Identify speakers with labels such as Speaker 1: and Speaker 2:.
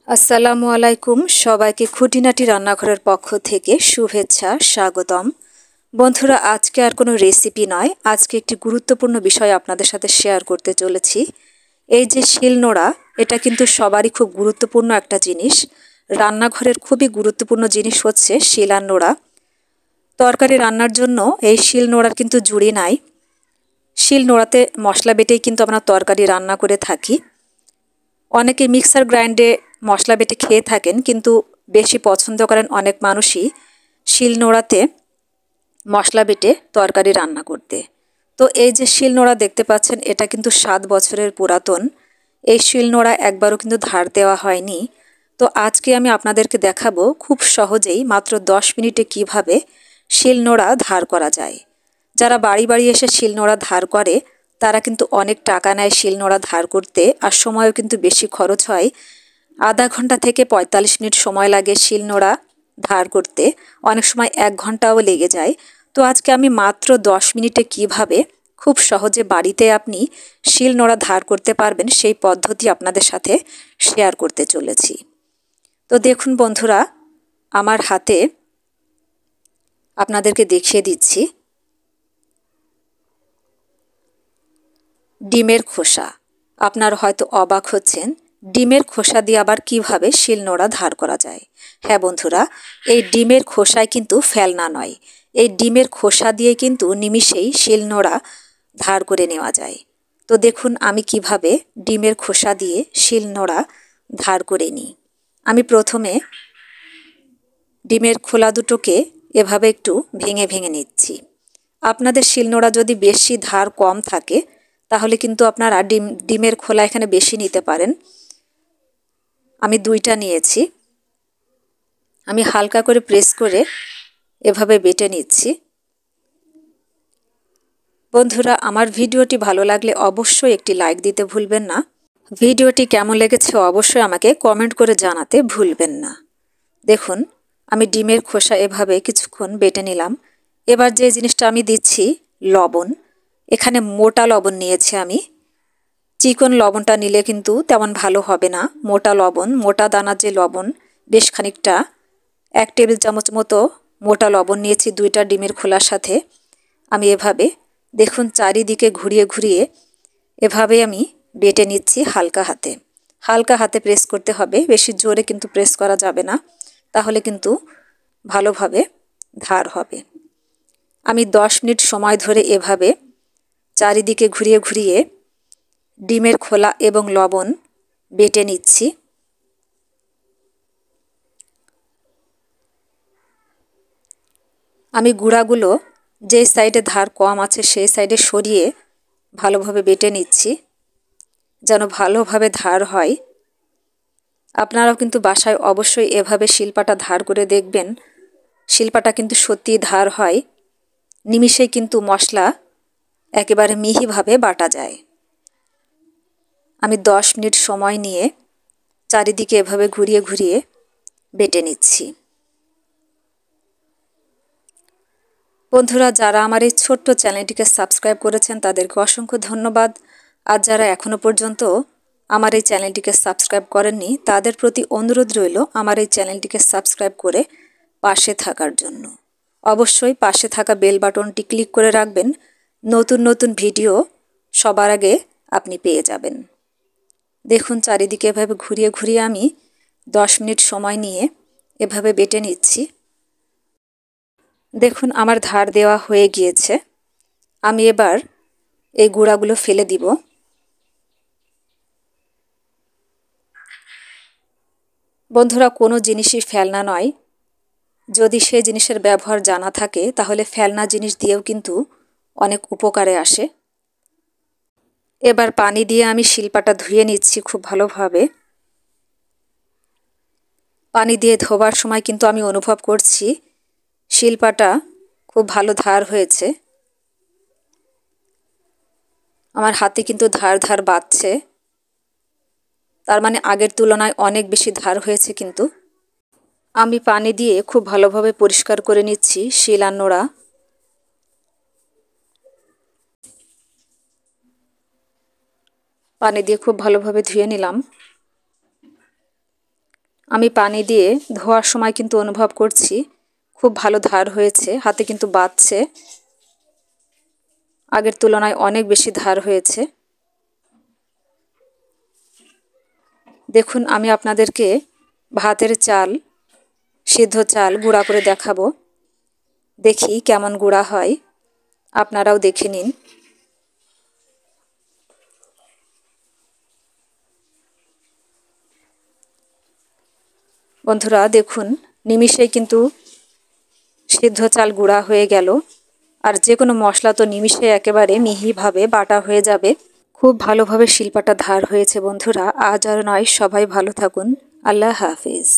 Speaker 1: আসসালামু আলাইকুম। সবাইকে খুঁটিনাটি রান্নাঘরের পক্ষ থেকে শুভেচ্ছা, স্বাগতম। বন্ধুরা, আজকে আর কোনো রেসিপি নয়, আজকে একটি গুরুত্বপূর্ণ বিষয় আপনাদের সাথে শেয়ার করতে চলেছি। এই যে শিলনোড়া, এটা কিন্তু সবারই খুব গুরুত্বপূর্ণ একটা জিনিস। রান্নাঘরের খুবই গুরুত্বপূর্ণ জিনিস হচ্ছে শিল আর নোড়া। তরকারি রান্নার জন্য এই শিলনোড়ার কিন্তু জুড়ি নাই। শিলনোড়াতে মশলা বেটেই কিন্তু আমরা তরকারি রান্না করে থাকি। অনেকে মিক্সার গ্রাইন্ডে মশলা বেটে খেয়ে থাকেন, কিন্তু বেশি পছন্দ করেন অনেক মানুষই শিলনোড়াতে মশলা বেটে তরকারি রান্না করতে। তো এই যে শিলনোড়া দেখতে পাচ্ছেন, এটা কিন্তু 7 বছরের পুরাতন। এই শিলনোড়া একবারও কিন্তু ধার দেওয়া হয়নি। তো আজকে আমি আপনাদেরকে দেখাবো খুব সহজেই মাত্র 10 মিনিটে কিভাবে শিলনোড়া ধার করা যায়। যারা বাড়ি বাড়ি এসে শিলনোড়া ধার করে তারা কিন্তু অনেক টাকা নেয় শিলনোড়া ধার করতে, আর সময়ও কিন্তু বেশি খরচ হয়। আধা ঘন্টা থেকে 45 মিনিট সময় লাগে শিলনোড়া ধার করতে, অনেক সময় 1 ঘন্টাও লেগে যায়। তো আজকে আমি মাত্র 10 মিনিটে কিভাবে খুব সহজে বাড়িতে আপনি শিলনোড়া ধার করতে পারবেন সেই পদ্ধতি আপনাদের সাথে শেয়ার করতে চলেছি। তো দেখুন বন্ধুরা, আমার হাতে আপনাদেরকে দেখিয়ে দিচ্ছি ডিমের খোসা। আপনারা হয়তো অবাক হচ্ছেন, ডিমের খোসা দিয়ে আবার কিভাবে শিলনোড়া ধার করা যায়। হ্যাঁ বন্ধুরা, এই ডিমের খোসায় কিন্তু ফেলনা নয়, এই ডিমের খোসা দিয়ে কিন্তু নিমিষেই শিলনোড়া ধার করে নেওয়া যায়। তো দেখুন আমি কিভাবে ডিমের খোসা দিয়ে শিলনোড়া ধার করে নিই। আমি প্রথমে ডিমের খোলা দুটোকে এভাবে একটু ভেঙে ভেঙে নিচ্ছি। আপনাদের শিলনোড়া যদি বেশি ধার কম থাকে তাহলে কিন্তু আপনারা ডিমের খোলা এখানে বেশি নিতে পারেন। আমি 2টা নিয়েছি। আমি হালকা করে প্রেস করে এভাবে বেটে নিচ্ছি। বন্ধুরা, আমার ভিডিওটি ভালো লাগলে অবশ্যই একটি লাইক দিতে ভুলবেন না। ভিডিওটি কেমন লেগেছে অবশ্যই আমাকে কমেন্ট করে জানাতে ভুলবেন না। দেখুন আমি ডিমের খোসা এভাবে কিছুক্ষণ বেটে নিলাম। এবার যে জিনিসটা আমি দিচ্ছি লবণ। এখানে মোটা লবণ নিয়েছি আমি। চিকন লবণটা নিলে কিন্তু তেমন ভালো হবে না। মোটা লবণ, মোটা দানার যে লবণ, বেশ খানিকটা 1 টেবিল চামচ মতো মোটা লবণ নিয়েছি 2টা ডিমের খোলার সাথে। আমি এভাবে দেখুন চারিদিকে ঘুরিয়ে ঘুরিয়ে এভাবে আমি বেটে নিচ্ছি হালকা হাতে। হালকা হাতে প্রেস করতে হবে, বেশি জোরে কিন্তু প্রেস করা যাবে না, তাহলে কিন্তু ভালোভাবে ধার হবে। আমি 10 মিনিট সময় ধরে এভাবে চারিদিকে ঘুরিয়ে ঘুরিয়ে ডিমের খোলা এবং লবণ বেটে নিচ্ছি। আমি গুঁড়াগুলো যে সাইডে ধার কম আছে সেই সাইডে সরিয়ে ভালোভাবে বেটে নিচ্ছি, যেন ভালোভাবে ধার হয়। আপনারাও কিন্তু বাসায় অবশ্যই এভাবে শিলপাটা ধার করে দেখবেন। শিলপাটা কিন্তু সত্যিই ধার হয়, নিমিষেই কিন্তু মশলা একেবারে মিহিভাবে বাটা যায়। আমি 10 মিনিট সময় নিয়ে চারিদিকে এভাবে ঘুরিয়ে ঘুরিয়ে বেটে নিচ্ছি। বন্ধুরা, যারা আমার এই ছোট্ট চ্যানেলটিকে সাবস্ক্রাইব করেছেন তাদেরকে অসংখ্য ধন্যবাদ। আর যারা এখনও পর্যন্ত আমার এই চ্যানেলটিকে সাবস্ক্রাইব করেননি তাদের প্রতি অনুরোধ রইল আমার এই চ্যানেলটিকে সাবস্ক্রাইব করে পাশে থাকার জন্য। অবশ্যই পাশে থাকা বেল বাটনটি ক্লিক করে রাখবেন, নতুন নতুন ভিডিও সবার আগে আপনি পেয়ে যাবেন। দেখুন চারিদিকে এভাবে ঘুরিয়ে ঘুরিয়ে আমি 10 মিনিট সময় নিয়ে এভাবে বেটে নিচ্ছি। দেখুন আমার ধার দেওয়া হয়ে গিয়েছে। আমি এবার এই গুঁড়াগুলো ফেলে দিব। বন্ধুরা, কোনো জিনিসই ফেলনা নয়। যদি সেই জিনিসের ব্যবহার জানা থাকে তাহলে ফেলনা জিনিস দিয়েও কিন্তু অনেক উপকারে আসে। এবার পানি দিয়ে আমি শিলপাটা ধুয়ে নিচ্ছি খুব ভালোভাবে। পানি দিয়ে ধোবার সময় কিন্তু আমি অনুভব করছি শিলপাটা খুব ভালো ধার হয়েছে। আমার হাতে কিন্তু ধার ধার বাজছে, তার মানে আগের তুলনায় অনেক বেশি ধার হয়েছে। কিন্তু আমি পানি দিয়ে খুব ভালোভাবে পরিষ্কার করে নিচ্ছি শিল আর নোড়া। পানি দিয়ে খুব ভালোভাবে ধুয়ে নিলাম। আমি পানি দিয়ে ধোয়ার সময় কিন্তু অনুভব করছি খুব ভালো ধার হয়েছে, হাতে কিন্তু বাজছে, আগের তুলনায় অনেক বেশি ধার হয়েছে। দেখুন আমি আপনাদেরকে ভাতের চাল, সিদ্ধ চাল গুঁড়া করে দেখাবো, দেখি কেমন গুঁড়া হয়, আপনারাও দেখে নিন। বন্ধুরা দেখুন নিমিষেই কিন্তু সিদ্ধ চাল গুঁড়া হয়ে গেল, আর যে কোনো মশলা তো নিমিষে একেবারে মিহিভাবে বাটা হয়ে যাবে। খুব ভালোভাবে শিলপাটা ধার হয়েছে বন্ধুরা। আজ আর নয়, সবাই ভালো থাকুন। আল্লাহ হাফিজ।